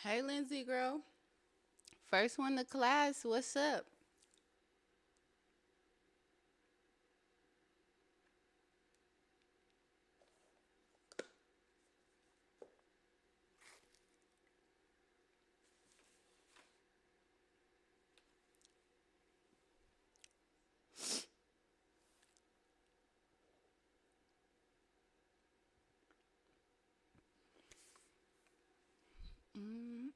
Hey, Lindsay, girl. First one to class. What's up? Mm-mm.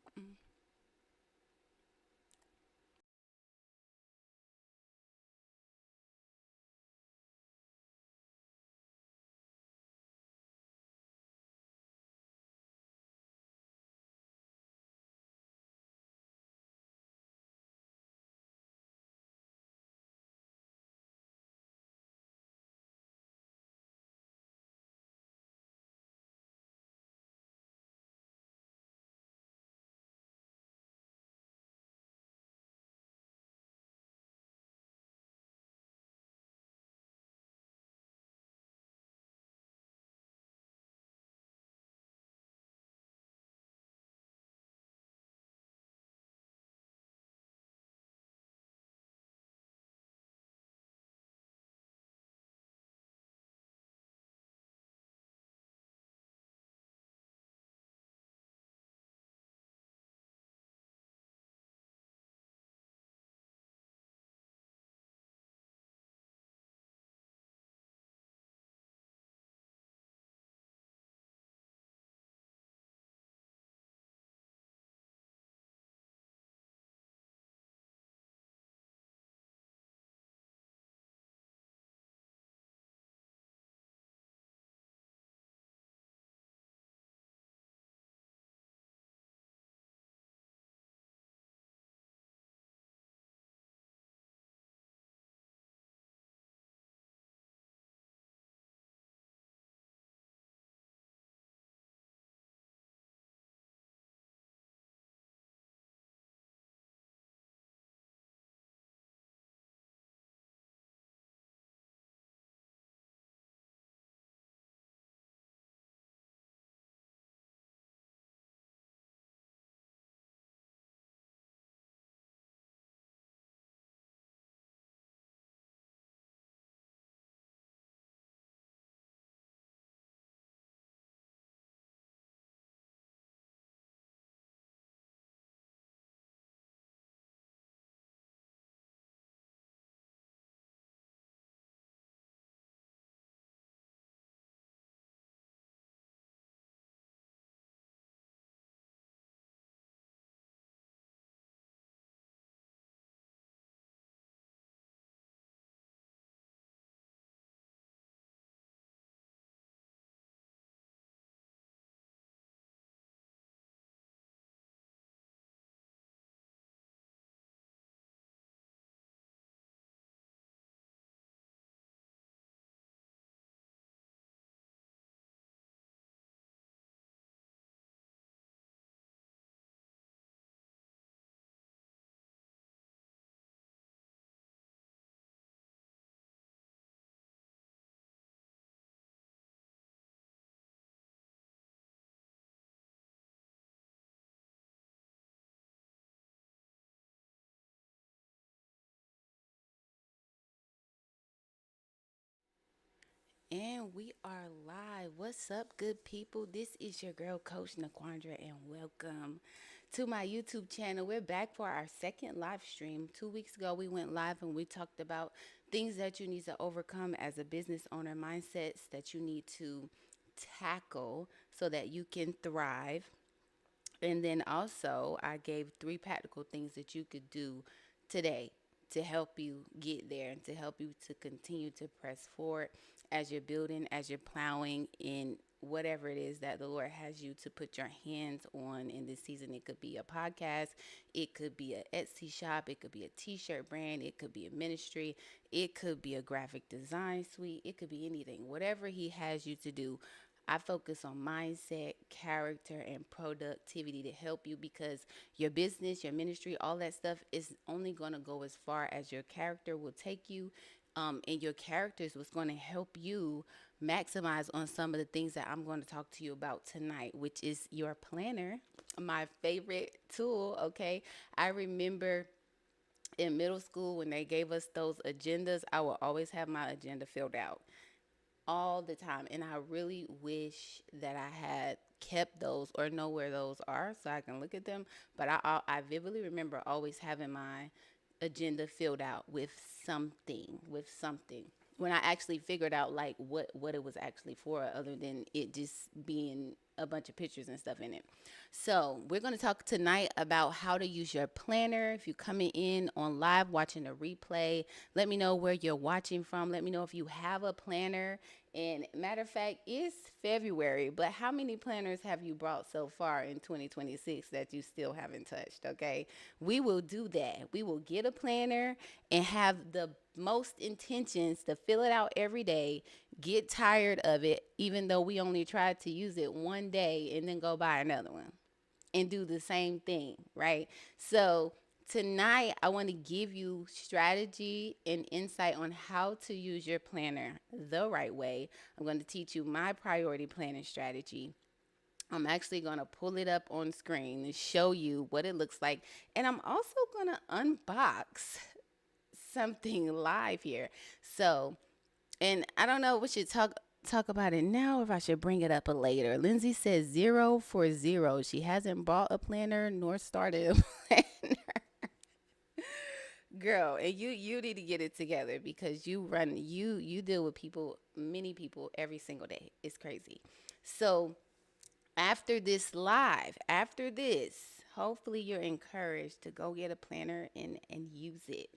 And we are live. What's up, good people? This is your girl, Coach NaQuandra, and welcome to my YouTube channel. We're back for our second live stream. 2 weeks ago, we went live and we talked about things that you need to overcome as a business owner, mindsets that you need to tackle so that you can thrive. And then also, I gave three practical things that you could do today to help you get there and to help you to continue to press forward as you're building, as you're plowing in whatever it is that the Lord has you to put your hands on in this season. It could be a podcast, it could be an Etsy shop, it could be a t-shirt brand, it could be a ministry, it could be a graphic design suite, it could be anything. Whatever he has you to do, I focus on mindset, character, and productivity to help you because your business, your ministry, all that stuff is only going to go as far as your character will take you. And your character is what's going to help you maximize on some of the things that I'm going to talk to you about tonight, which is your planner, my favorite tool. Okay. I remember in middle school when they gave us those agendas, I will always have my agenda filled out all the time. And I really wish that I had kept those or know where those are so I can look at them. But I vividly remember always having my agenda filled out with something. When I actually figured out like what it was actually for, other than it just being a bunch of pictures and stuff in it. So we're going to talk tonight about how to use your planner. If you're coming in on live watching the replay, let me know where you're watching from. Let me know if you have a planner. And matter of fact, it's February, but how many planners have you brought so far in 2026 that you still haven't touched? Okay. We will do that. We will get a planner and have the most intentions to fill it out every day, get tired of it, even though we only tried to use it one day, and then go buy another one and do the same thing, right? So, tonight, I want to give you strategy and insight on how to use your planner the right way. I'm going to teach you my priority planning strategy. I'm actually going to pull it up on screen and show you what it looks like. And I'm also going to unbox something live here. So, and I don't know if we should talk about it now or if I should bring it up later. Lindsay says 0 for 0. She hasn't bought a planner nor started a planner. Girl, and you need to get it together because you deal with people, many people every single day. It's crazy. So after this, hopefully you're encouraged to go get a planner and use it.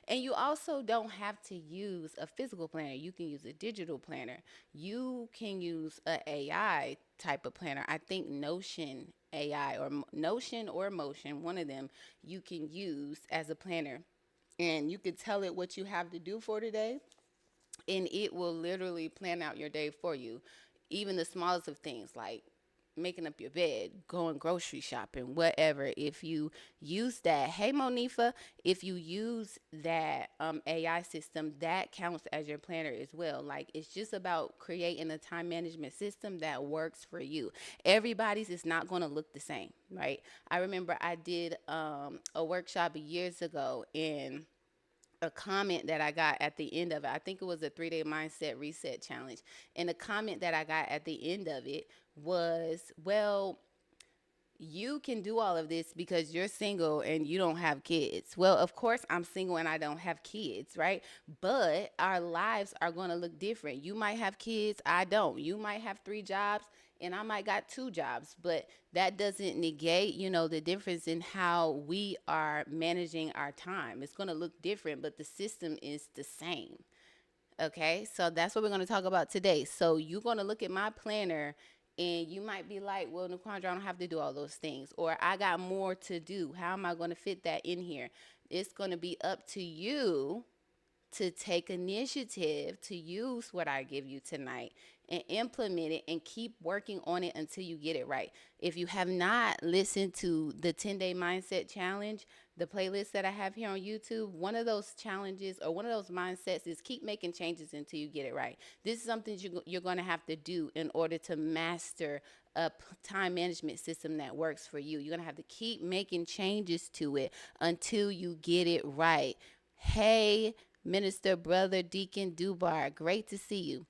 And you also don't have to use a physical planner. You can use a digital planner. You can use a AI type of planner. I think Notion AI or Notion or Motion, one of them, you can use as a planner. And you can tell it what you have to do for today, and it will literally plan out your day for you. Even the smallest of things like making up your bed, going grocery shopping, whatever. If you use that, hey Monifa, if you use that AI system, that counts as your planner as well. Like it's just about creating a time management system that works for you. Everybody's is not going to look the same, right? I remember I did a workshop years ago, and a comment that I got at the end of it. I think it was a 3-day mindset reset challenge. And the comment that I got at the end of it was, well, you can do all of this because you're single and you don't have kids. Well, of course, I'm single and I don't have kids, right? But our lives are going to look different. You might have kids, I don't. You might have 3 jobs and I might got 2 jobs, but that doesn't negate, the difference in how we are managing our time. It's going to look different, but the system is the same. Okay, so that's what we're going to talk about today. So you're going to look at my planner and you might be like, well, NaQuandra, I don't have to do all those things. Or I got more to do. How am I going to fit that in here? It's going to be up to you to take initiative to use what I give you tonight and implement it and keep working on it until you get it right. If you have not listened to the 10-day mindset challenge, the playlist that I have here on YouTube, one of those challenges or one of those mindsets is keep making changes until you get it right. This is something you're going to have to do in order to master a time management system that works for you. You're going to have to keep making changes to it until you get it right. Hey, Minister Brother Deacon Dubar, great to see you,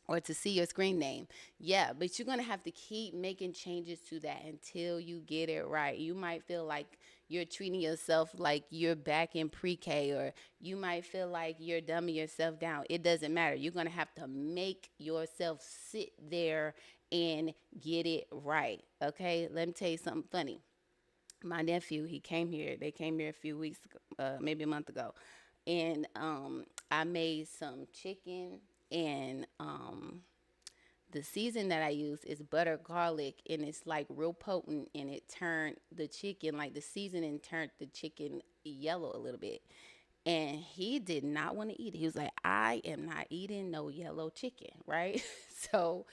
or to see your screen name. Yeah, but you're going to have to keep making changes to that until you get it right. You might feel like you're treating yourself like you're back in pre-K, or you might feel like you're dumbing yourself down. It doesn't matter. You're going to have to make yourself sit there and get it right. Okay, let me tell you something funny. My nephew, he came here. They came here a few weeks ago, maybe a month ago, and I made some chicken, and the season that I use is butter garlic, and it's like real potent, and it turned the chicken, like the seasoning turned the chicken yellow a little bit. And he did not want to eat it. He was like, I am not eating no yellow chicken, right? So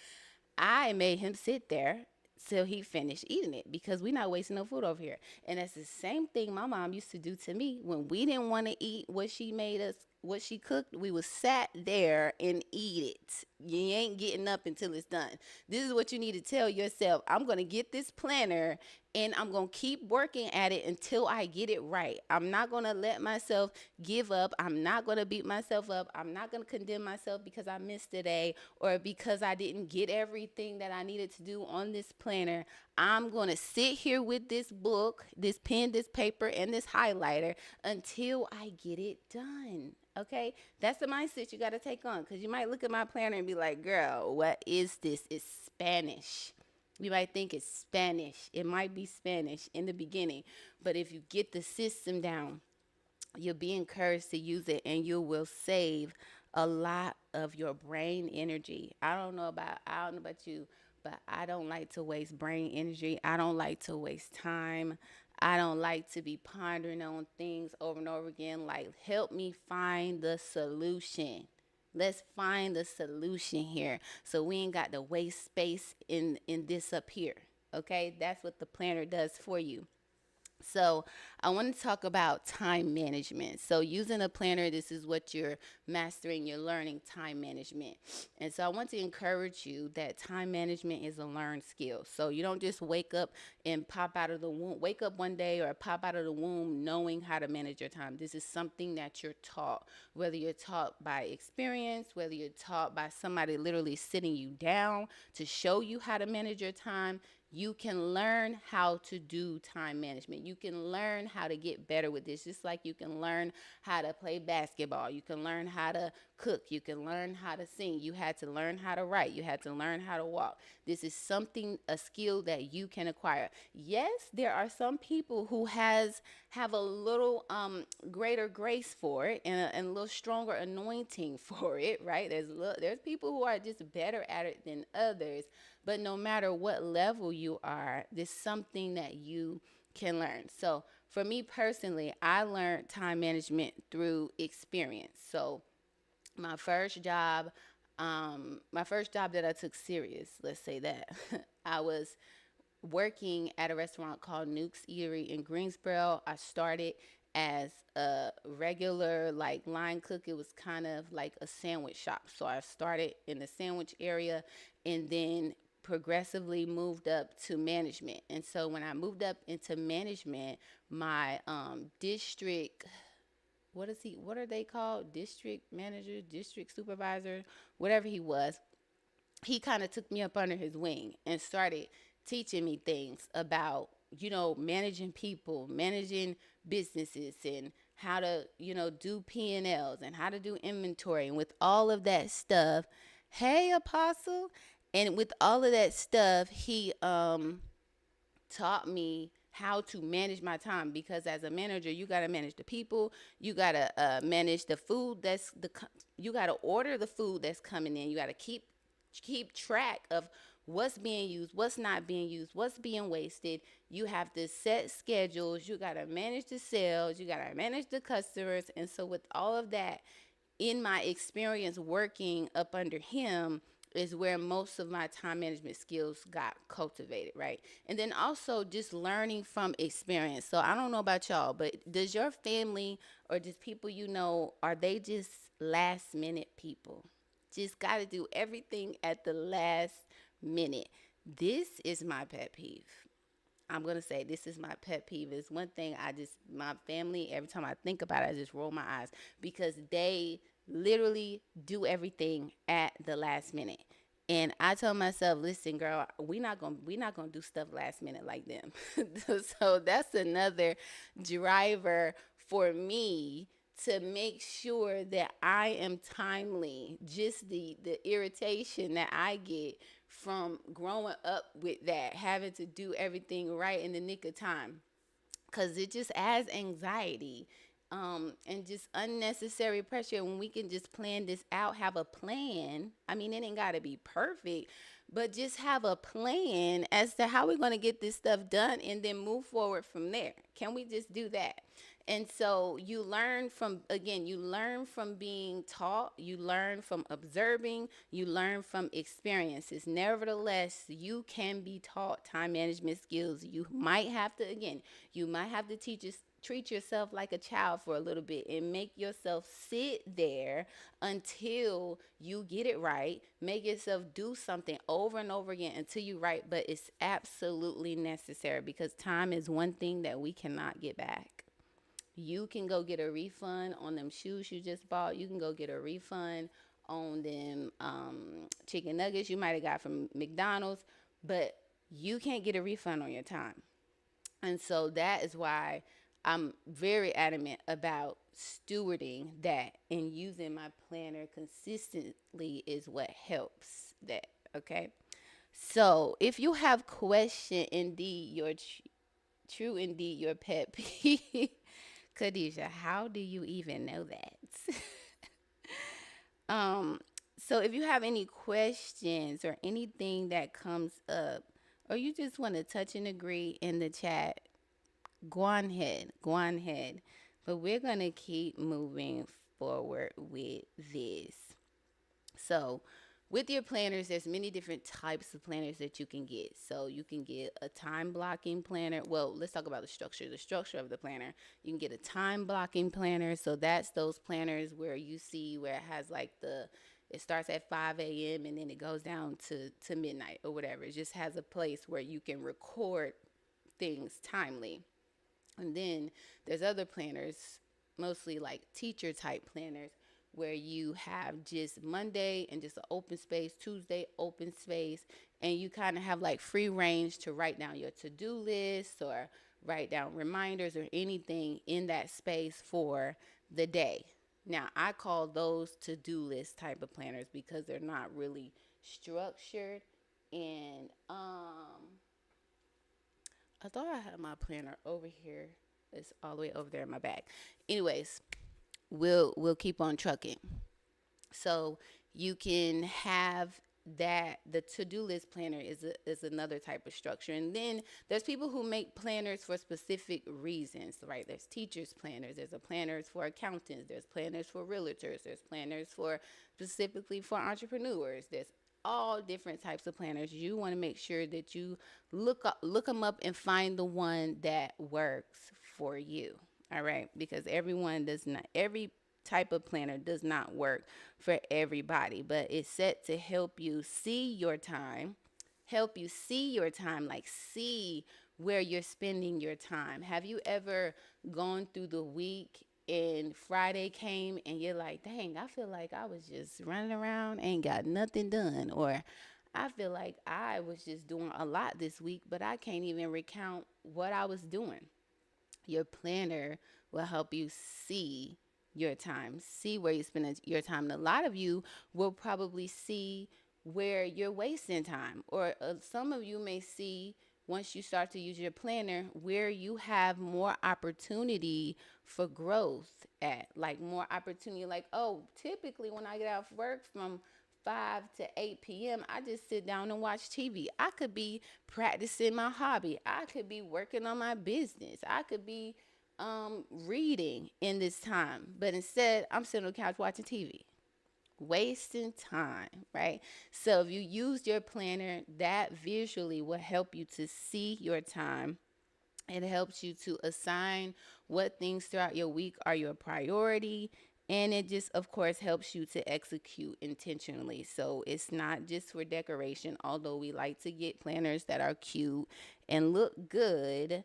I made him sit there till he finished eating it because we're not wasting no food over here. And that's the same thing my mom used to do to me when we didn't want to eat what she made us what she cooked, we was sat there and eat it. You ain't getting up until it's done. This is what you need to tell yourself. I'm going to get this planner and I'm going to keep working at it until I get it right. I'm not going to let myself give up. I'm not going to beat myself up. I'm not going to condemn myself because I missed today or because I didn't get everything that I needed to do on this planner. I'm going to sit here with this book, this pen, this paper, and this highlighter until I get it done. Okay, that's the mindset you got to take on, because you might look at my planner and be like, girl, what is this? It's Spanish. You might think it's Spanish. It might be Spanish in the beginning, but if you get the system down, you'll be encouraged to use it and you will save a lot of your brain energy. I don't know about you, but I don't like to waste brain energy. I don't like to waste time. I don't like to be pondering on things over and over again. Like, help me find the solution. Let's find the solution here, so we ain't got to waste space in this up here. Okay, that's what the planner does for you. So, I want to talk about time management. So, using a planner, this is what you're mastering, you're learning time management. And so, I want to encourage you that time management is a learned skill. So, you don't just wake up and pop out of the womb, wake up one day or pop out of the womb knowing how to manage your time. This is something that you're taught, whether you're taught by experience, whether you're taught by somebody literally sitting you down to show you how to manage your time. You can learn how to do time management. You can learn how to get better with this, just like you can learn how to play basketball. You can learn how to cook. You can learn how to sing. You had to learn how to write. You had to learn how to walk. This is something, a skill that you can acquire. Yes, there are some people who have a little greater grace for it and a little stronger anointing for it, right? There's people who are just better at it than others. But no matter what level you are, there's something that you can learn. So for me personally, I learned time management through experience. So my first job, my first job that I took serious, let's say that, I was working at a restaurant called Nuke's Eatery in Greensboro. I started as a regular like line cook. It was kind of like a sandwich shop. So I started in the sandwich area and then progressively moved up to management. And so when I moved up into management, my district, what are they called? District manager, district supervisor, whatever he was, he kind of took me up under his wing and started teaching me things about, managing people, managing businesses, and how to, do P&Ls and how to do inventory. And with all of that stuff, hey, Apostle, and with all of that stuff, he taught me how to manage my time, because as a manager you got to manage the people, you got to manage the food you got to order the food that's coming in, you got to keep track of what's being used, what's not being used, what's being wasted. You have to set schedules, you got to manage the sales, you got to manage the customers. And so with all of that, in my experience working up under him, is where most of my time management skills got cultivated, right? And then also just learning from experience. So I don't know about y'all, but does your family or just people are they just last minute people? Just got to do everything at the last minute. This is my pet peeve. I'm going to say this is my pet peeve. It's one thing my family, every time I think about it, I just roll my eyes, because they literally do everything at the last minute. And I told myself, listen, girl, we not gonna do stuff last minute like them. So that's another driver for me to make sure that I am timely. Just the irritation that I get from growing up with that, having to do everything right in the nick of time, because it just adds anxiety, and just unnecessary pressure when we can just plan this out, have a plan. I mean, it ain't got to be perfect, but just have a plan as to how we're going to get this stuff done and then move forward from there. Can we just do that? And so you learn from being taught, you learn from observing, you learn from experiences. Nevertheless, you can be taught time management skills. You might have to treat yourself like a child for a little bit and make yourself sit there until you get it right. Make yourself do something over and over again until you right, but it's absolutely necessary because time is one thing that we cannot get back. You can go get a refund on them shoes you just bought. You can go get a refund on them chicken nuggets you might have got from McDonald's, but you can't get a refund on your time. And so that is why I'm very adamant about stewarding that, and using my planner consistently is what helps that. Okay. So if you have question, indeed, true indeed your pet peeve. Khadijah, how do you even know that? um, so if you have any questions or anything that comes up, or you just want to touch and agree in the chat, go on ahead, go on ahead. But we're gonna keep moving forward with this. So, with your planners, there's many different types of planners that you can get. So you can get a time blocking planner. Well, let's talk about the structure of the planner. You can get a time blocking planner. So that's those planners where you see where it has like it starts at 5 a.m. and then it goes down to midnight or whatever. It just has a place where you can record things timely. And then there's other planners, mostly like teacher type planners, where you have just Monday and just an open space, Tuesday open space, and you kind of have like free range to write down your to do list or write down reminders or anything in that space for the day. Now, I call those to do list type of planners because they're not really structured. And I thought I had my planner over here. It's all the way over there in my bag. Anyways, we'll keep on trucking. So you can have that. The to-do list planner is another type of structure. And then there's people who make planners for specific reasons, right? There's teachers planners, there's a planners for accountants, there's planners for realtors, there's planners for specifically for entrepreneurs. There's all different types of planners. You want to make sure that you look them up and find the one that works for you. All right, because every type of planner does not work for everybody, but it's set to help you see your time, like see where you're spending your time. Have you ever gone through the week and Friday came and you're like, dang, I feel like I was just running around, ain't got nothing done? Or I feel like I was just doing a lot this week, but I can't even recount what I was doing. Your planner will help you see your time, see where you're spending your time. And a lot of you will probably see where you're wasting time, or some of you may see once you start to use your planner where you have more opportunity for growth at, like more opportunity, like, oh, typically when I get out of work from 5 to 8 p.m., I just sit down and watch TV. I could be practicing my hobby. I could be working on my business. I could be reading in this time. But instead, I'm sitting on the couch watching TV, wasting time, right? So if you use your planner, that visually will help you to see your time. It helps you to assign what things throughout your week are your priority. And it just, of course, helps you to execute intentionally. So it's not just for decoration, although we like to get planners that are cute and look good.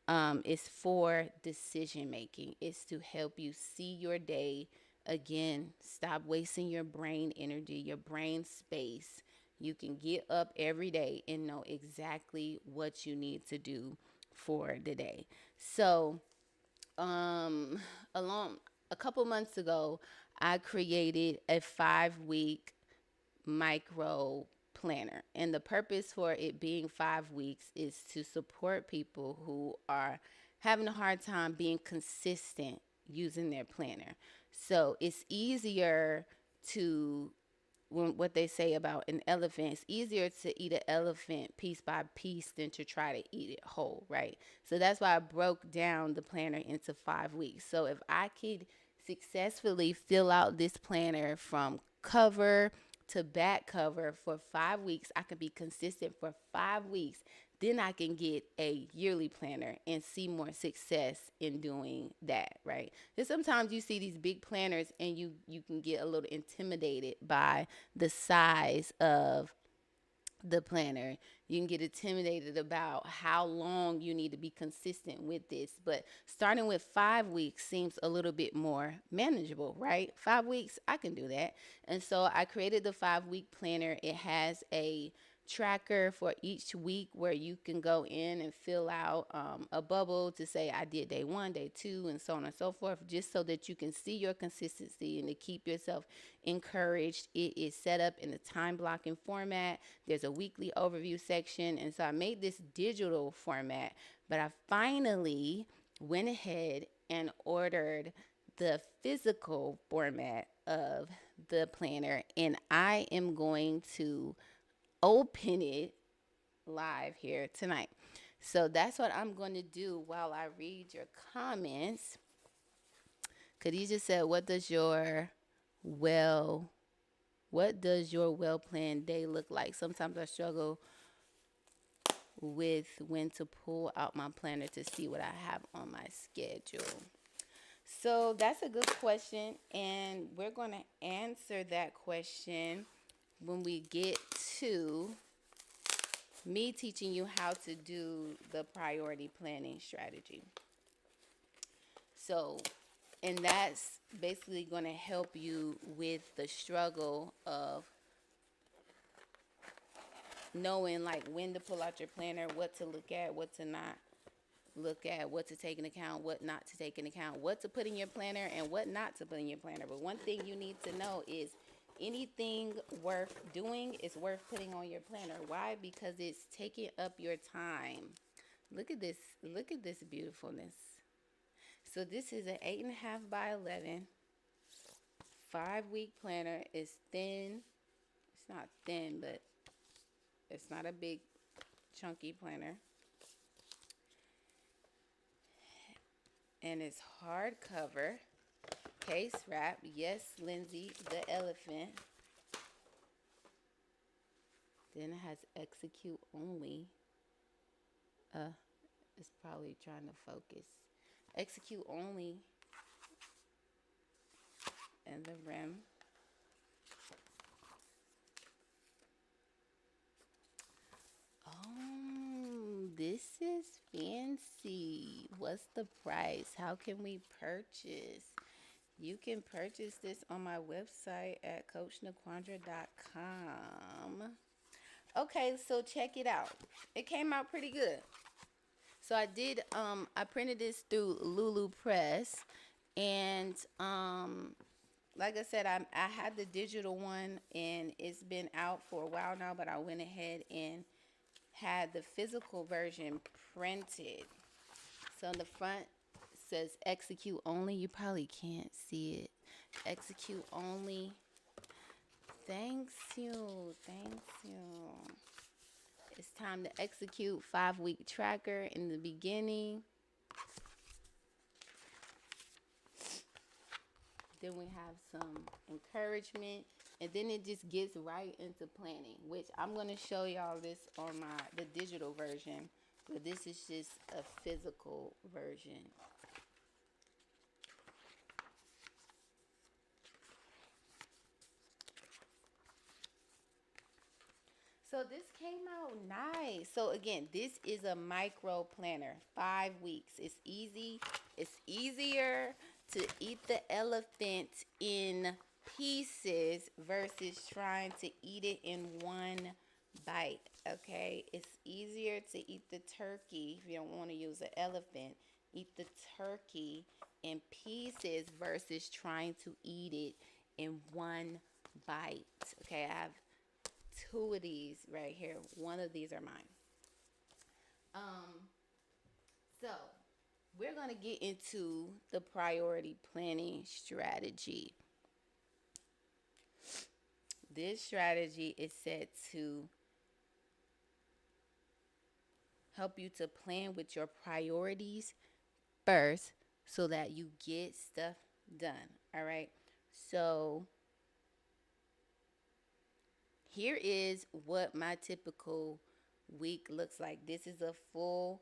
It's for decision making. It's to help you see your day. Again, stop wasting your brain energy, your brain space. You can get up every day and know exactly what you need to do for the day. So, along a couple months ago, I created a 5 week micro planner. And the purpose for it being 5 weeks is to support people who are having a hard time being consistent using their planner. So it's easier to, what they say about an elephant, it's easier to eat an elephant piece by piece than to try to eat it whole, right? So that's why I broke down the planner into 5 weeks. So if I could successfully fill out this planner from cover to back cover for 5 weeks, I could be consistent for 5 weeks. then I can get a yearly planner and see more success in doing that, right? Because sometimes you see these big planners and you can get a little intimidated by the size of the planner. You can get intimidated about how long you need to be consistent with this. But starting with 5 weeks seems a little bit more manageable, right? 5 weeks, I can do that. And so I created the 5 week planner. It has a tracker for each week where you can go in and fill out a bubble to say I did day 1, day 2, and so on and so forth, just so that you can see your consistency and to keep yourself encouraged. It is set up in a time blocking format. There's a weekly overview section, and so I made this digital format, but I finally went ahead and ordered the physical format of the planner, and I am going to open it live here tonight. So that's what I'm going to do while I read your comments. Khadijah said, well what does your well planned day look like? Sometimes I struggle with when to pull out my planner to see what I have on my schedule. So that's a good question, and we're going to answer that question when we get to me teaching you how to do the priority planning strategy. So, and that's basically going to help you with the struggle of knowing like when to pull out your planner, what to look at, what to not look at, what to take into account, what not to take into account, what to put in your planner and what not to put in your planner. But one thing you need to know is anything worth doing is worth putting on your planner. Why? Because it's taking up your time. Look at this. Look at this beautifulness. So this is an 8.5 by 11 5 week planner. It's thin. It's not thin, but it's not a big chunky planner. And it's hardcover, case wrap. Yes, Lindsay, the elephant. Then it has execute only. It's probably trying to focus. Execute only. And the rim. Oh, this is fancy. What's the price? How can we purchase? You can purchase this on my website at coachnaquandra.com. Okay, so check it out. It came out pretty good. So I printed this through Lulu Press, and like I said, I had the digital one and it's been out for a while now, but I went ahead and had the physical version printed. So on the front says execute only. You probably can't see it. Execute only. Thanks you. Thanks you. It's time to execute 5 week tracker in the beginning. Then we have some encouragement, and then it just gets right into planning, which I'm going to show y'all this on the digital version, but this is just a physical version. So this came out nice. So again, this is a micro planner, 5 weeks. It's easy. It's easier to eat the elephant in pieces versus trying to eat it in one bite. Okay, it's easier to eat the turkey if you don't want to use the elephant. Eat the turkey in pieces versus trying to eat it in one bite. Okay, I have 2 of these right here. One of these are mine. So we're going to get into the priority planning strategy. This strategy is set to help you to plan with your priorities first so that you get stuff done. All right. So here is what my typical week looks like. This is a full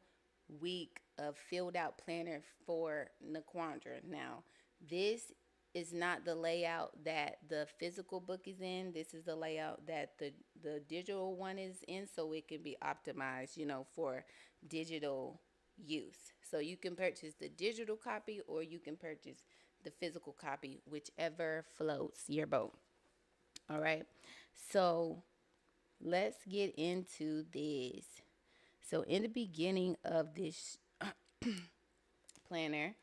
week of filled out planner for NaQuandra. Now, this is not the layout that the physical book is in. This is the layout that the digital one is in, so it can be optimized, for digital use. So you can purchase the digital copy or you can purchase the physical copy, whichever floats your boat. All right. So let's get into this. So in the beginning of this planner,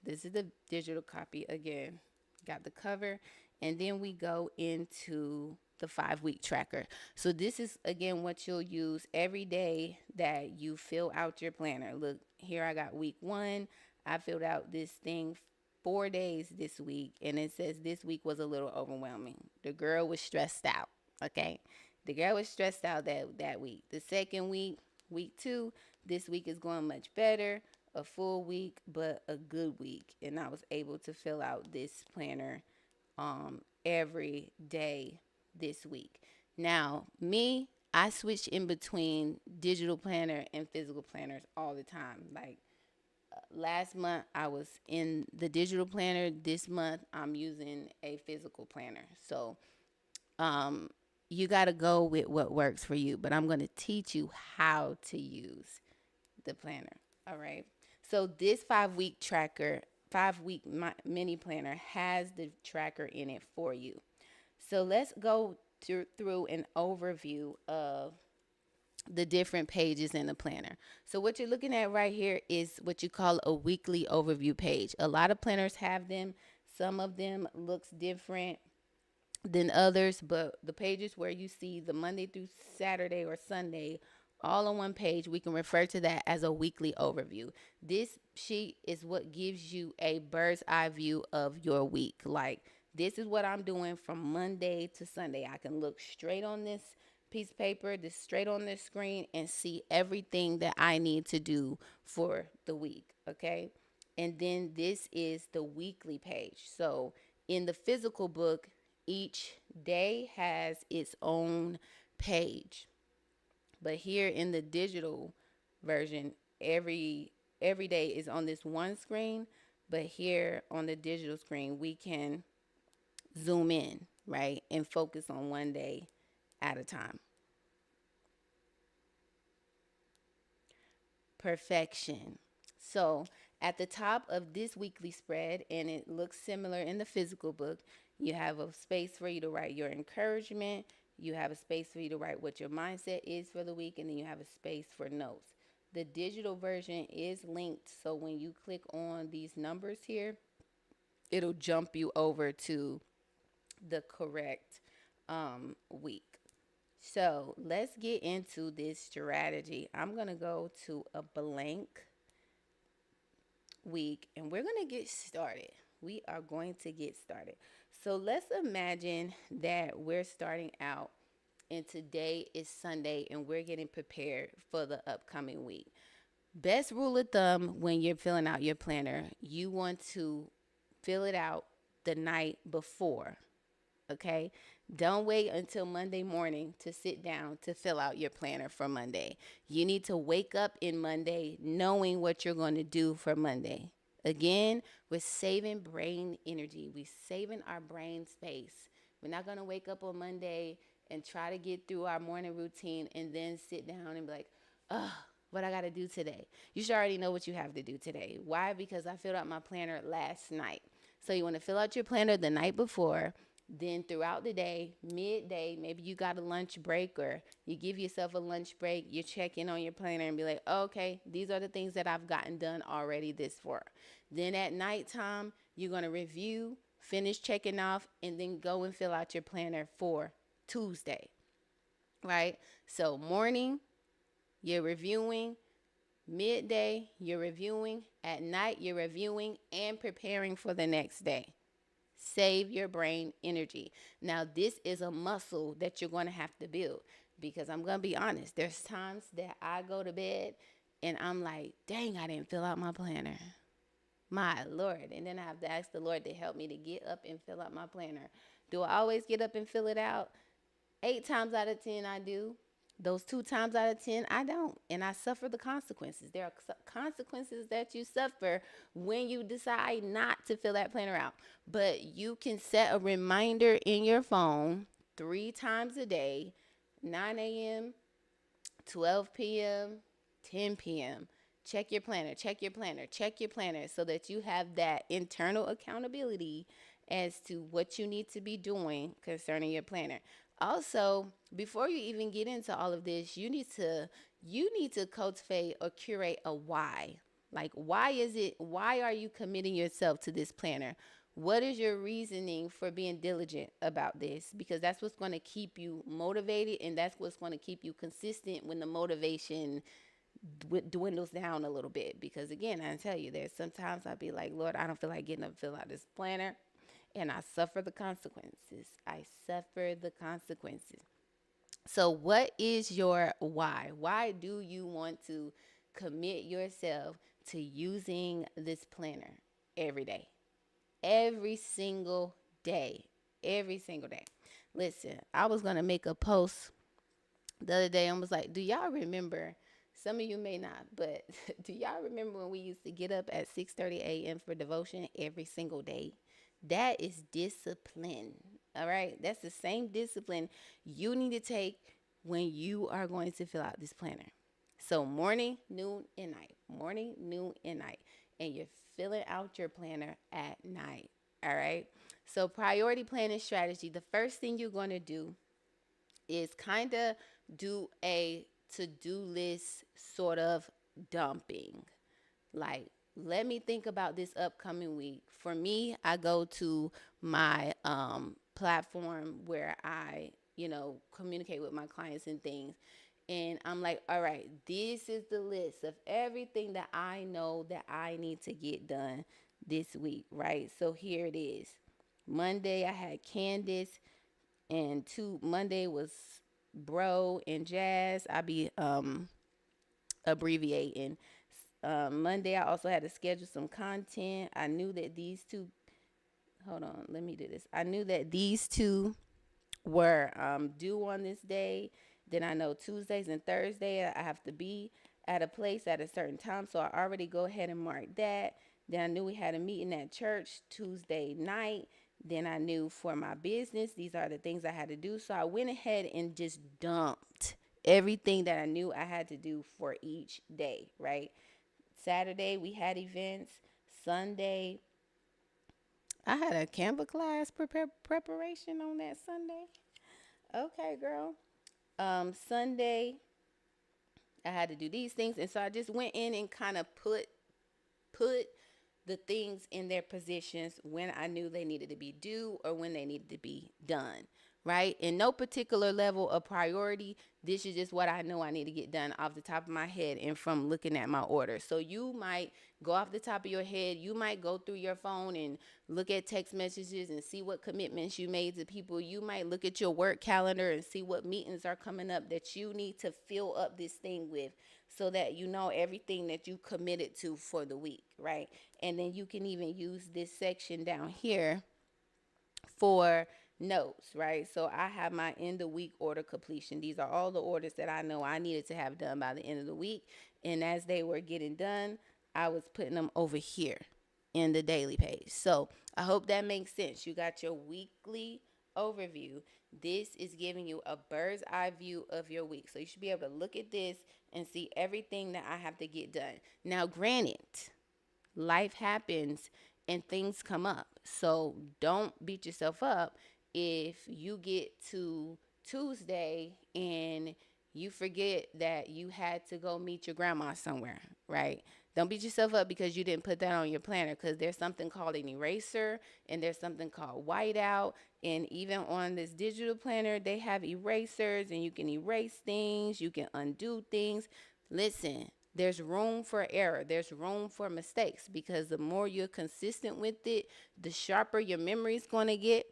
this is the digital copy again. Got the cover, and then we go into the 5 week tracker. So this is again what you'll use every day that you fill out your planner. Look, here I got week 1. I filled out this thing 4 days this week, and it says this week was a little overwhelming. The girl was stressed out. Okay. The girl was stressed out that week. The second week, week 2, this week is going much better. A full week, but a good week. And I was able to fill out this planner every day this week. Now, me, I switch in between digital planner and physical planners all the time. Like last month, I was in the digital planner. This month, I'm using a physical planner. So, you got to go with what works for you. But I'm going to teach you how to use the planner. All right. So this 5 week tracker, 5 week mini planner has the tracker in it for you. So let's go through an overview of the different pages in the planner. So what you're looking at right here is what you call a weekly overview page. A lot of planners have them. Some of them looks different than others, but the pages where you see the Monday through Saturday or Sunday all on one page, we can refer to that as a weekly overview. This sheet is what gives you a bird's eye view of your week. Like, this is what I'm doing from Monday to Sunday. I can look straight on this piece of paper, this straight on this screen, and see everything that I need to do for the week. Okay. And then this is the weekly page. So in the physical book, each day has its own page. But here in the digital version, every day is on this one screen. But here on the digital screen, we can zoom in, right, and focus on one day at a time. Perfection. So at the top of this weekly spread, and it looks similar in the physical book, you have a space for you to write your encouragement. You have a space for you to write what your mindset is for the week, and then you have a space for notes. The digital version is linked, so when you click on these numbers here, it'll jump you over to the correct week. So let's get into this strategy. I'm going to go to a blank week and we're going to get started. We are going to get started. So let's imagine that we're starting out and today is Sunday and we're getting prepared for the upcoming week. Best rule of thumb when you're filling out your planner, you want to fill it out the night before. Okay? Don't wait until Monday morning to sit down to fill out your planner for Monday. You need to wake up in Monday knowing what you're going to do for Monday. Again, we're saving brain energy. We're saving our brain space. We're not going to wake up on Monday and try to get through our morning routine and then sit down and be like, oh, what I got to do today. You should already know what you have to do today. Why? Because I filled out my planner last night. So you want to fill out your planner the night before. Then throughout the day, midday, maybe you got a lunch break or you give yourself a lunch break. You check in on your planner and be like, oh, okay, these are the things that I've gotten done already this far. Then at nighttime, you're going to review, finish checking off, and then go and fill out your planner for Tuesday, right? So morning, you're reviewing. Midday, you're reviewing. At night, you're reviewing and preparing for the next day. Save your brain energy. Now, this is a muscle that you're going to have to build because I'm going to be honest. There's times that I go to bed and I'm like, dang, I didn't fill out my planner. My Lord. And then I have to ask the Lord to help me to get up and fill out my planner. Do I always get up and fill it out? 8 times out of 10, I do. Those 2 times out of 10, I don't. And I suffer the consequences. There are consequences that you suffer when you decide not to fill that planner out. But you can set a reminder in your phone 3 times a day, 9 a.m., 12 p.m., 10 p.m. Check your planner, check your planner, check your planner so that you have that internal accountability as to what you need to be doing concerning your planner. Also, before you even get into all of this, you need to cultivate or curate a why. Like, why are you committing yourself to this planner? What is your reasoning for being diligent about this? Because that's what's going to keep you motivated, and that's what's going to keep you consistent when the motivation dwindles down a little bit. Because again, I tell you, there's sometimes I'll be like, Lord, I don't feel like getting up, fill out this planner, and I suffer the consequences. I suffer the consequences. So, what is your why? Why do you want to commit yourself to using this planner every day? Every single day. Every single day. Listen, I was going to make a post the other day and was like, do y'all remember? Some of you may not, but do y'all remember when we used to get up at 6:30 a.m. for devotion every single day? That is discipline. All right? That's the same discipline you need to take when you are going to fill out this planner. So morning, noon, and night. Morning, noon, and night. And you're filling out your planner at night. All right? So priority planning strategy, the first thing you're going to do is kind of do a to-do list sort of dumping. Like, let me think about this upcoming week. For me, I go to my platform where I, communicate with my clients and things. And I'm like, all right, this is the list of everything that I know that I need to get done this week, right? So here it is. Monday, I had Candace, and Monday was Bro and Jazz. I be abbreviating. Monday, I also had to schedule some content. I knew that these two. Hold on, let me do this. I knew that these two were due on this day. Then I know Tuesdays and Thursday I have to be at a place at a certain time, so I already go ahead and mark that. Then I knew we had a meeting at church Tuesday night. Then I knew for my business, these are the things I had to do. So I went ahead and just dumped everything that I knew I had to do for each day, right? Saturday, we had events. Sunday, I had a Canva class preparation on that Sunday. Okay, girl. Sunday, I had to do these things. And so I just went in and kind of put the things in their positions when I knew they needed to be due or when they needed to be done, right? In no particular level of priority, this is just what I know I need to get done off the top of my head and from looking at my order. So you might go off the top of your head, you might go through your phone and look at text messages and see what commitments you made to people. You might look at your work calendar and see what meetings are coming up that you need to fill up this thing with, so that you know everything that you committed to for the week, right? And then you can even use this section down here for notes, right? So I have my end of week order completion. These are all the orders that I know I needed to have done by the end of the week. And as they were getting done, I was putting them over here in the daily page. So I hope that makes sense. You got your weekly overview. This is giving you a bird's eye view of your week. So you should be able to look at this and see everything that I have to get done. Now, granted, life happens and things come up. So don't beat yourself up if you get to Tuesday and you forget that you had to go meet your grandma somewhere, right? Don't beat yourself up because you didn't put that on your planner, because there's something called an eraser and there's something called whiteout. And even on this digital planner, they have erasers and you can erase things, you can undo things. Listen, there's room for error. There's room for mistakes, because the more you're consistent with it, the sharper your memory is going to get,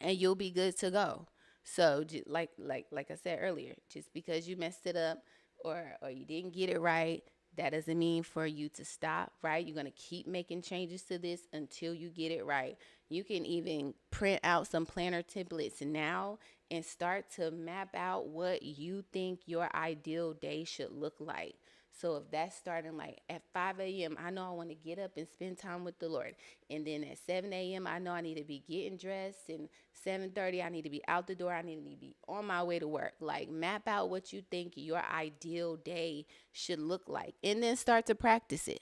and you'll be good to go. So like I said earlier, just because you messed it up or you didn't get it right, that doesn't mean for you to stop, right? You're going to keep making changes to this until you get it right. You can even print out some planner templates now and start to map out what you think your ideal day should look like. So if that's starting like at 5 a.m., I know I want to get up and spend time with the Lord. And then at 7 a.m., I know I need to be getting dressed. And 7:30, I need to be out the door. I need to be on my way to work. Like map out what you think your ideal day should look like. And then start to practice it.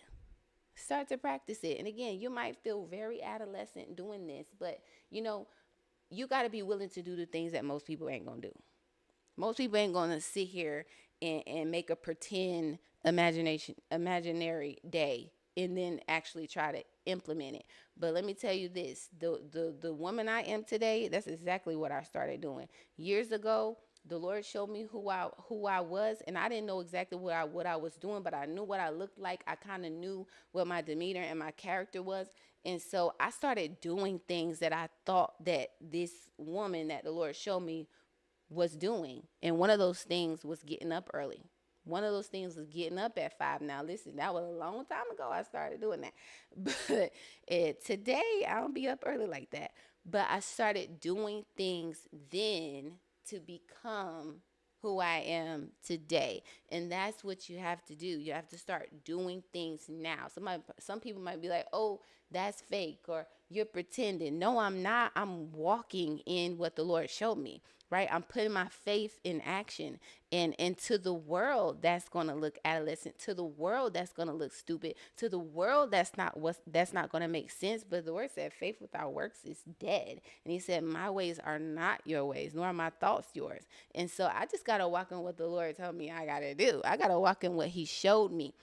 Start to practice it. And again, you might feel very adolescent doing this, but you know, you got to be willing to do the things that most people ain't going to do. Most people ain't gonna sit here and make a pretend imaginary day and then actually try to implement it. But let me tell you this, the woman I am today, that's exactly what I started doing. Years ago, the Lord showed me who I was, and I didn't know exactly what I was doing, but I knew what I looked like. I kind of knew what my demeanor and my character was. And so I started doing things that I thought that this woman that the Lord showed me was doing. And one of those things was getting up early. One of those things was getting up at 5. Now, listen, that was a long time ago I started doing that. But today, I don't be up early like that. But I started doing things then to become who I am today. And that's what you have to do. You have to start doing things now. Some people might be like, oh, that's fake, or you're pretending. No, I'm not. I'm walking in what the Lord showed me, right? I'm putting my faith in action. And to the world, that's going to look adolescent. To the world, that's going to look stupid. To the world, that's not going to make sense. But the word said faith without works is dead. And he said, my ways are not your ways, nor are my thoughts yours. And so I just got to walk in what the Lord told me I got to do. I got to walk in what he showed me.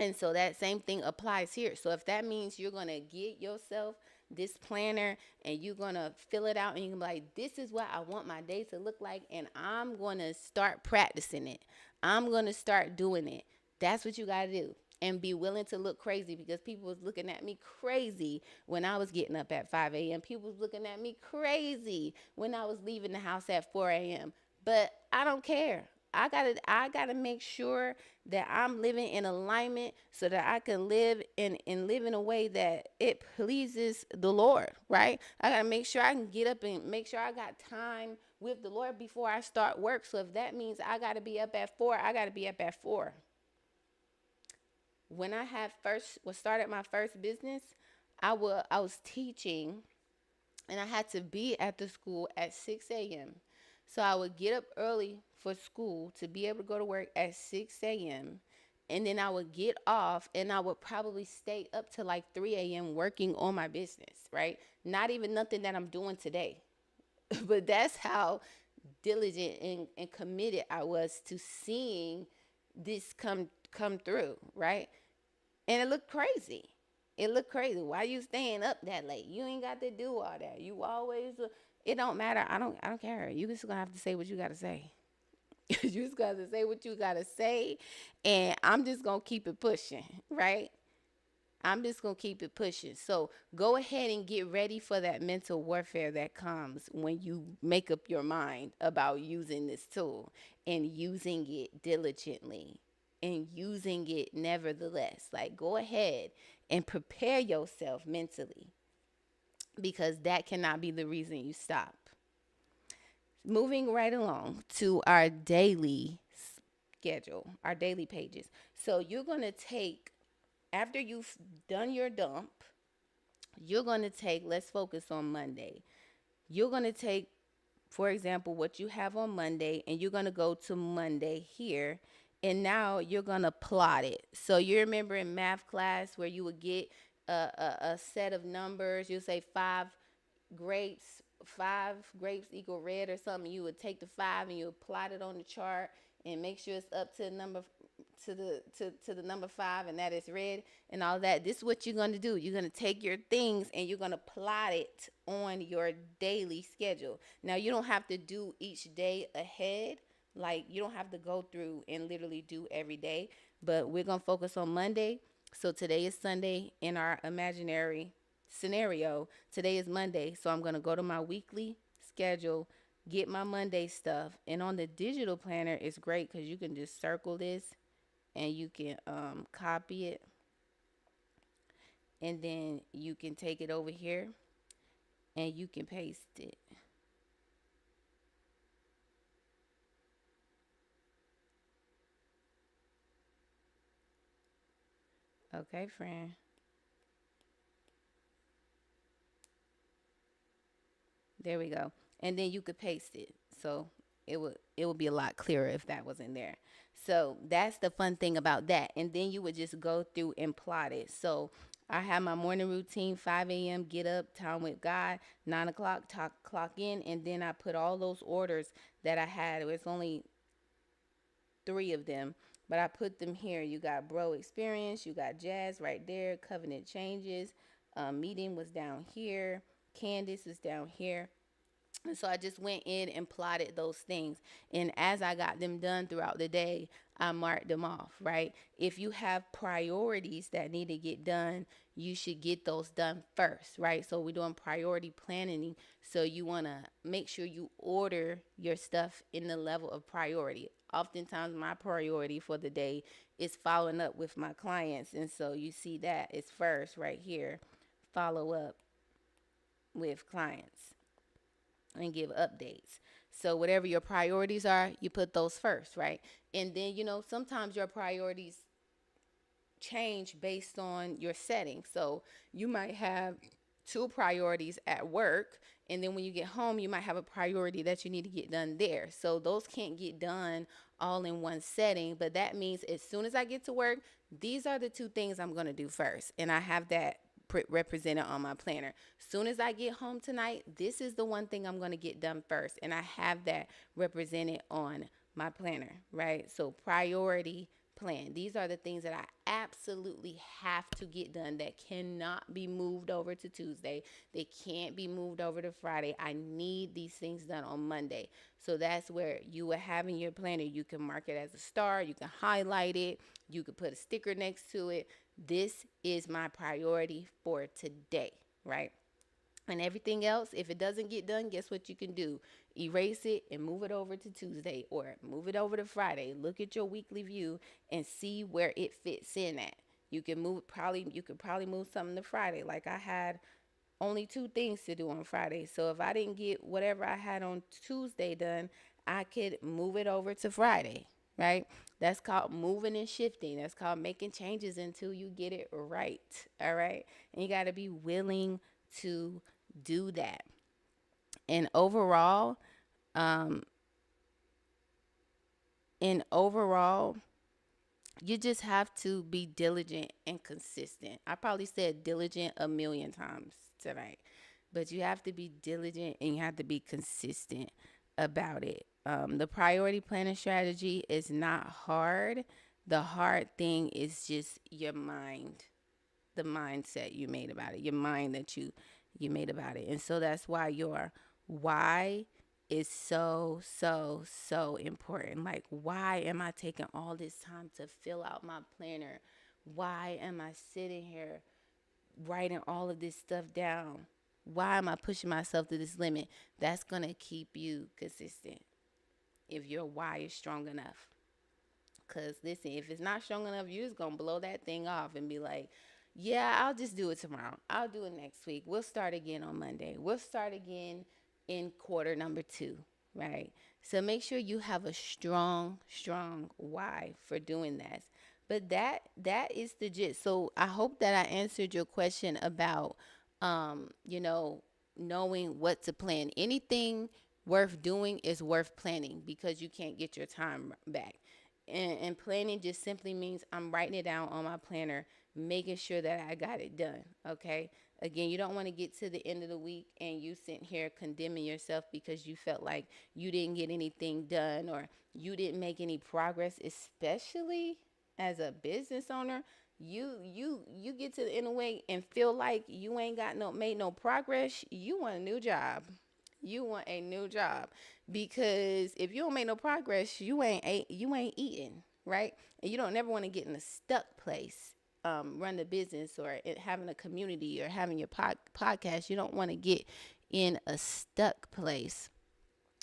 And so that same thing applies here. So if that means you're going to get yourself this planner and you're going to fill it out and you can be like, this is what I want my day to look like. And I'm going to start practicing it. I'm going to start doing it. That's what you got to do. And be willing to look crazy, because people was looking at me crazy when I was getting up at 5 a.m. People was looking at me crazy when I was leaving the house at 4 a.m. But I don't care. I gotta make sure that I'm living in alignment so that I can live in a way that it pleases the Lord, right? I gotta make sure I can get up and make sure I got time with the Lord before I start work. So if that means I gotta be up at 4, I gotta be up at 4. When I had first was started my first business, I was teaching, and I had to be at the school at 6 a.m. So I would get up early for school to be able to go to work at 6 a.m. And then I would get off and I would probably stay up to like 3 a.m. working on my business, right? Not even nothing that I'm doing today. But that's how diligent and committed I was to seeing this come through, right? And it looked crazy. It looked crazy. Why you staying up that late? You ain't got to do all that. You always. It don't matter. I don't care. You just gonna have to say what you gotta say. You just gotta say what you gotta say, and I'm just gonna keep it pushing, right? I'm just going to keep it pushing. So go ahead and get ready for that mental warfare that comes when you make up your mind about using this tool and using it diligently and using it nevertheless. Like, go ahead and prepare yourself mentally, because that cannot be the reason you stop. Moving right along to our daily schedule, our daily pages. So you're going to take, after you've done your dump, you're going to take, let's focus on Monday. You're going to take, for example, what you have on Monday, and you're going to go to Monday here, and now you're going to plot it. So you remember in math class where you would get a set of numbers, you'll say grapes, 5 grapes equal red or something. You would take the 5 and you would plot it on the chart and make sure it's up to the number to the number 5, and that is red and all that. This is what you're going to do. You're going to take your things and you're going to plot it on your daily schedule. Now, you don't have to do each day ahead. Like, you don't have to go through and literally do every day, but we're going to focus on Monday. So today is Sunday in our imaginary scenario. Today is Monday. So I'm going to go to my weekly schedule, get my Monday stuff. And on the digital planner, it's great because you can just circle this and you can copy it, and then you can take it over here and you can paste it. Okay, friend. There we go. And then you could paste it. So it would be a lot clearer if that was in there. So that's the fun thing about that. And then you would just go through and plot it. So I have my morning routine, 5 a.m., get up, time with God, 9 o'clock, clock in, and then I put all those orders that I had. It was only three of them, but I put them here. You got Bro Experience, you got Jazz right there, Covenant Changes, Meeting was down here, Candace is down here. And so I just went in and plotted those things. And as I got them done throughout the day, I marked them off, right? If you have priorities that need to get done, you should get those done first, right? So we're doing priority planning. So you want to make sure you order your stuff in the level of priority. Oftentimes, my priority for the day is following up with my clients. And so you see that it's first right here, follow up with clients and give updates. So whatever your priorities are, you put those first, right? And then, sometimes your priorities change based on your setting. So you might have two priorities at work, and then when you get home, you might have a priority that you need to get done there. So those can't get done all in one setting, but that means as soon as I get to work, these are the two things I'm going to do first. And I have that represented on my planner. Soon as I get home tonight, this is the one thing I'm going to get done first, and I have that represented on my planner, right? So priority plan. These are the things that I absolutely have to get done that cannot be moved over to Tuesday. They can't be moved over to Friday. I need these things done on Monday. So that's where you will have in your planner. You can mark it as a star. You can highlight it. You could put a sticker next to it. This is my priority for today, right? And everything else, if it doesn't get done, guess what you can do? Erase it and move it over to Tuesday or move it over to Friday. Look at your weekly view and see where it fits in at. You could probably move something to Friday. Like I had only two things to do on Friday. So if I didn't get whatever I had on Tuesday done, I could move it over to Friday, right? That's called moving and shifting. That's called making changes until you get it right. All right. And you got to be willing to do that. And overall, um, and overall, you just have to be diligent and consistent. I probably said diligent a million times tonight, but you have to be diligent and you have to be consistent about it. The priority planning strategy is not hard. The hard thing is just your mind, the mindset you made about it, your mind that you made about it. And so that's why your why is so so important. Like, why am I taking all this time to fill out my planner? Why am I sitting here writing all of this stuff down? Why am I pushing myself to this limit? That's going to keep you consistent if your why is strong enough. Because listen, if it's not strong enough, you're just going to blow that thing off and be like, yeah, I'll just do it tomorrow. I'll do it next week. We'll start again on Monday. We'll start again in quarter number two, right? So make sure you have a strong why for doing that. But that is the gist. So I hope that I answered your question about, um, you know, knowing what to plan. Anything worth doing is worth planning because you can't get your time back. And planning just simply means I'm writing it down on my planner, making sure that I got it done. Okay. Again, you don't want to get to the end of the week and you sitting here condemning yourself because you felt like you didn't get anything done or you didn't make any progress, especially as a business owner. You get to the end of the week and feel like you ain't got no made no progress. You want a new job. You want a new job because if you don't make no progress, you ain't eating, right? And you don't never want to get in a stuck place. Run the business or having a community or having your podcast. You don't want to get in a stuck place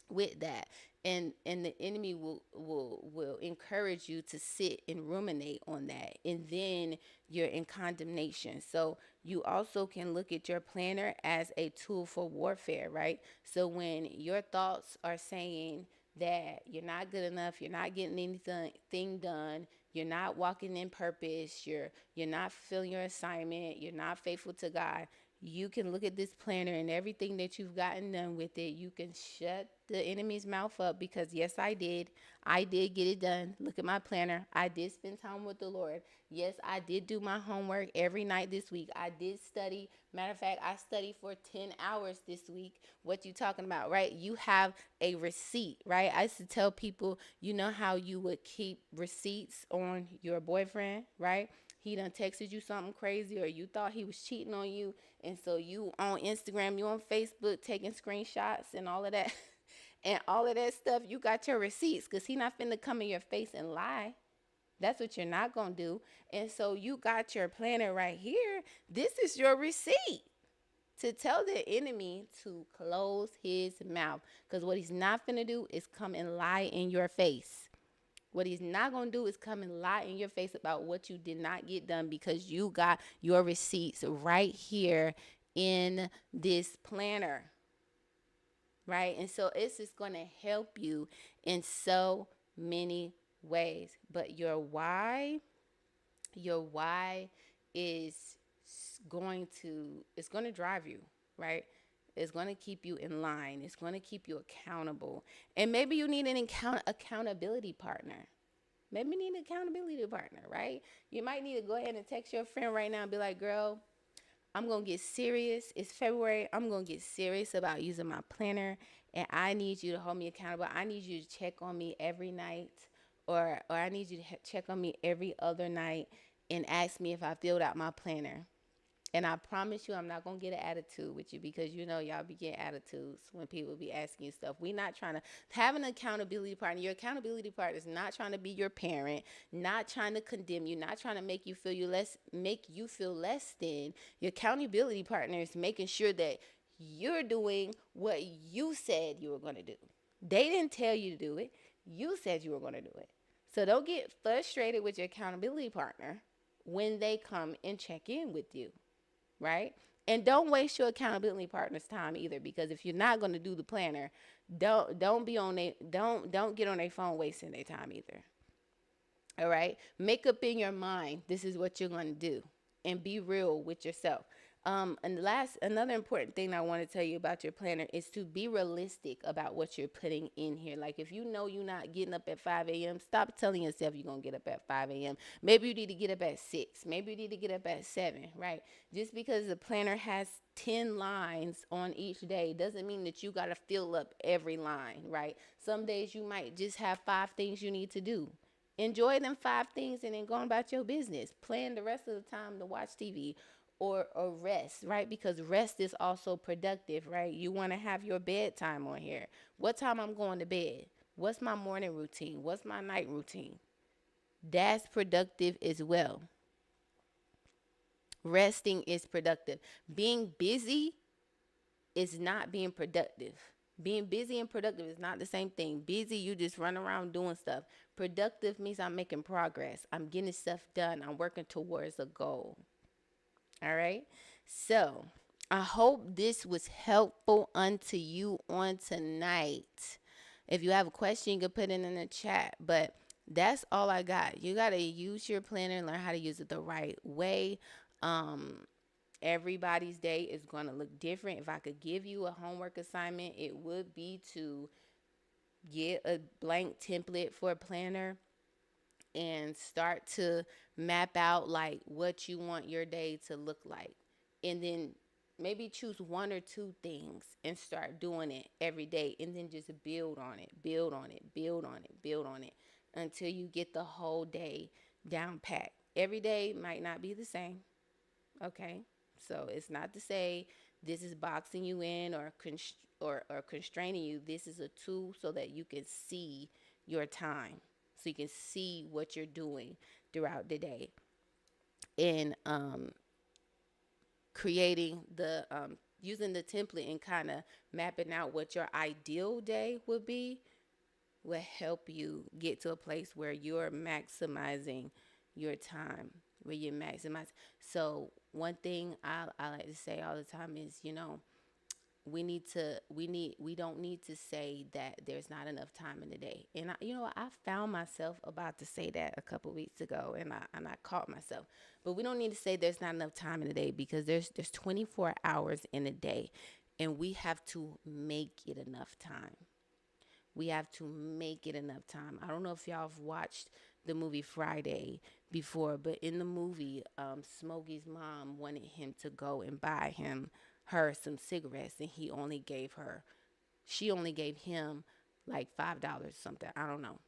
with that. And the enemy will encourage you to sit and ruminate on that, and then you're in condemnation. So you also can look at your planner as a tool for warfare, right? So when your thoughts are saying that you're not good enough, you're not getting anything done, you're not walking in purpose, you're not fulfilling your assignment, you're not faithful to God, you can look at this planner and everything that you've gotten done with it. You can shut the enemy's mouth up because, yes, I did. I did get it done. Look at my planner. I did spend time with the Lord. Yes, I did do my homework every night this week. I did study. Matter of fact, I studied for 10 hours this week. What you talking about, right? You have a receipt, right? I used to tell people, you know how you would keep receipts on your boyfriend, right? He done texted you something crazy or you thought he was cheating on you. And so you on Instagram, you on Facebook taking screenshots and all of that. And all of that stuff, you got your receipts because he not finna come in your face and lie. That's what you're not gonna do. And so you got your planner right here. This is your receipt to tell the enemy to close his mouth. Because what he's not finna do is come and lie in your face. What he's not going to do is come and lie in your face about what you did not get done because you got your receipts right here in this planner. Right? And so it's just going to help you in so many ways. But your why is it's going to drive you, right? It's going to keep you in line. It's going to keep you accountable. And maybe you need an accountability partner. Maybe you need an accountability partner, right? You might need to go ahead and text your friend right now and be like, girl, I'm going to get serious. It's February. I'm going to get serious about using my planner. And I need you to hold me accountable. I need you to check on me every night. Or I need you to check on me every other night and ask me if I filled out my planner. And I promise you, I'm not going to get an attitude with you because you know y'all be getting attitudes when people be asking you stuff. We not trying to have an accountability partner. Your accountability partner is not trying to be your parent, not trying to condemn you, not trying to make you feel less than. Your accountability partner is making sure that you're doing what you said you were going to do. They didn't tell you to do it. You said you were going to do it. So don't get frustrated with your accountability partner when they come and check in with you, right? And don't waste your accountability partner's time either, because if you're not going to do the planner, don't be on they don't get on their phone wasting their time either. All right, make up in your mind this is what you're going to do, and be real with yourself. And another important thing I want to tell you about your planner is to be realistic about what you're putting in here. Like if you know you're not getting up at 5 a.m., stop telling yourself you're going to get up at 5 a.m. Maybe you need to get up at 6. Maybe you need to get up at 7, right? Just because the planner has 10 lines on each day doesn't mean that you got to fill up every line, right? Some days you might just have 5 things you need to do. Enjoy them 5 things and then go about your business. Plan the rest of the time to watch TV or rest, right? Because rest is also productive, right? You want to have your bedtime on here. What time I'm going to bed? What's my morning routine? What's my night routine? That's productive as well. Resting is productive. Being busy is not being productive. Being busy and productive is not the same thing. Busy, you just run around doing stuff. Productive means I'm making progress. I'm getting stuff done. I'm working towards a goal. All right. So I hope this was helpful unto you on tonight. If you have a question, you can put it in the chat. But that's all I got. You got to use your planner and learn how to use it the right way. Um, Everybody's day is going to look different. If I could give you a homework assignment, it would be to get a blank template for a planner and start to map out like what you want your day to look like. And then maybe choose 1 or 2 things and start doing it every day, and then just build on it, build on it, build on it, build on it until you get the whole day down pat. Every day might not be the same. Okay. So it's not to say this is boxing you in or constraining you. This is a tool so that you can see your time, so you can see what you're doing throughout the day, and creating the using the template and kind of mapping out what your ideal day would be will help you get to a place where you're maximizing your time, where you maximize. So one thing I like to say all the time is, we don't need to say that there's not enough time in the day. And I found myself about to say that a couple weeks ago, and I caught myself. But we don't need to say there's not enough time in the day, because there's 24 hours in a day, and we have to make it enough time. We have to make it enough time. I don't know if y'all have watched the movie Friday before, but in the movie, Smokey's mom wanted him to go and buy her some cigarettes, and she only gave him like $5 or something. I don't know.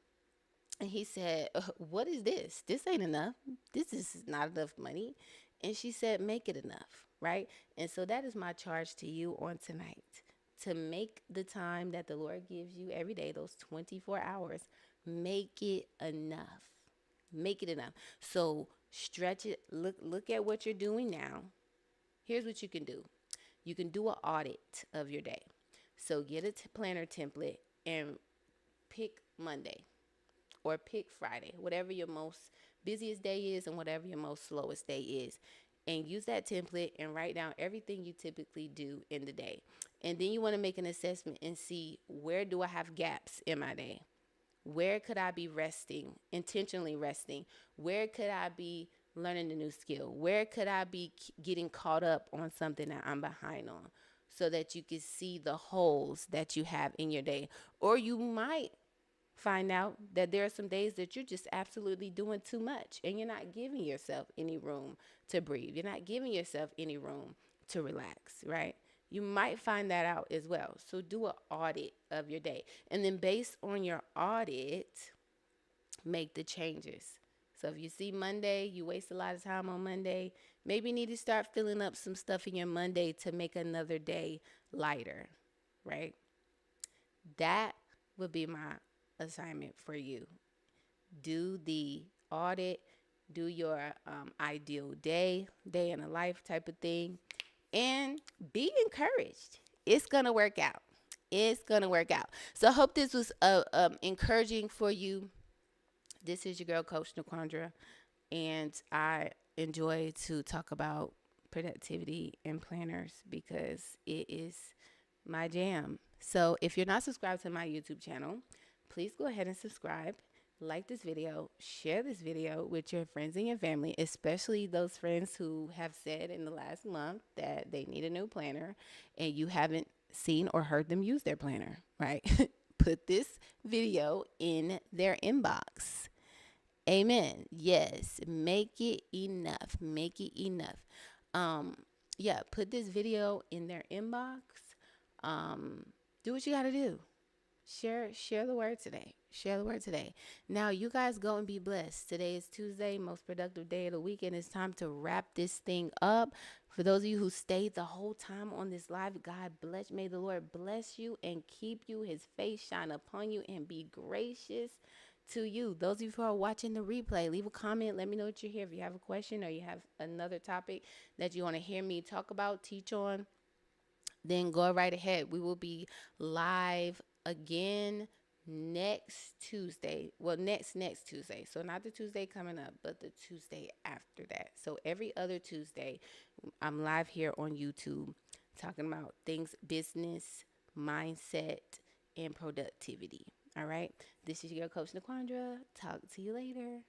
And he said, "What is this? This ain't enough. This is not enough money." And she said, "Make it enough," right? And so that is my charge to you on tonight, to make the time that the Lord gives you every day, those 24 hours, make it enough. Make it enough. So stretch it. Look at what you're doing now. Here's what you can do. You can do an audit of your day. So get a planner template and pick Monday or pick Friday, whatever your most busiest day is and whatever your most slowest day is. And use that template and write down everything you typically do in the day. And then you want to make an assessment and see, where do I have gaps in my day? Where could I be resting, intentionally resting? Where could I be learning a new skill? Where could I be getting caught up on something that I'm behind on? So that you can see the holes that you have in your day. Or you might find out that there are some days that you're just absolutely doing too much, and you're not giving yourself any room to breathe. You're not giving yourself any room to relax, right? You might find that out as well. So do an audit of your day. And then based on your audit, make the changes. So if you see Monday, you waste a lot of time on Monday, maybe you need to start filling up some stuff in your Monday to make another day lighter, right? That would be my assignment for you. Do the audit, do your ideal day in a life type of thing, and be encouraged. It's going to work out. It's going to work out. So I hope this was encouraging for you. This is your girl, Coach NaQuandra, and I enjoy to talk about productivity and planners because it is my jam. So if you're not subscribed to my YouTube channel, please go ahead and subscribe. Like this video, share this video with your friends and your family, especially those friends who have said in the last month that they need a new planner and you haven't seen or heard them use their planner, right? Put this video in their inbox. Amen. Yes, make it enough. Make it enough. Um, yeah, put this video in their inbox. Do what you got to do. Share the word today. Share the word today. Now, you guys go and be blessed. Today is Tuesday, most productive day of the week, and it's time to wrap this thing up. For those of you who stayed the whole time on this live, God bless. May the Lord bless you and keep you. His face shine upon you and be gracious to you. Those of you who are watching the replay, leave a comment. Let me know what you hear. If you have a question or you have another topic that you want to hear me talk about, teach on, then go right ahead. We will be live again next Tuesday. Well, next Tuesday. So not the Tuesday coming up, but the Tuesday after that. So every other Tuesday, I'm live here on YouTube talking about things business, mindset, and productivity. All right. This is your Coach NaQuandra. Talk to you later.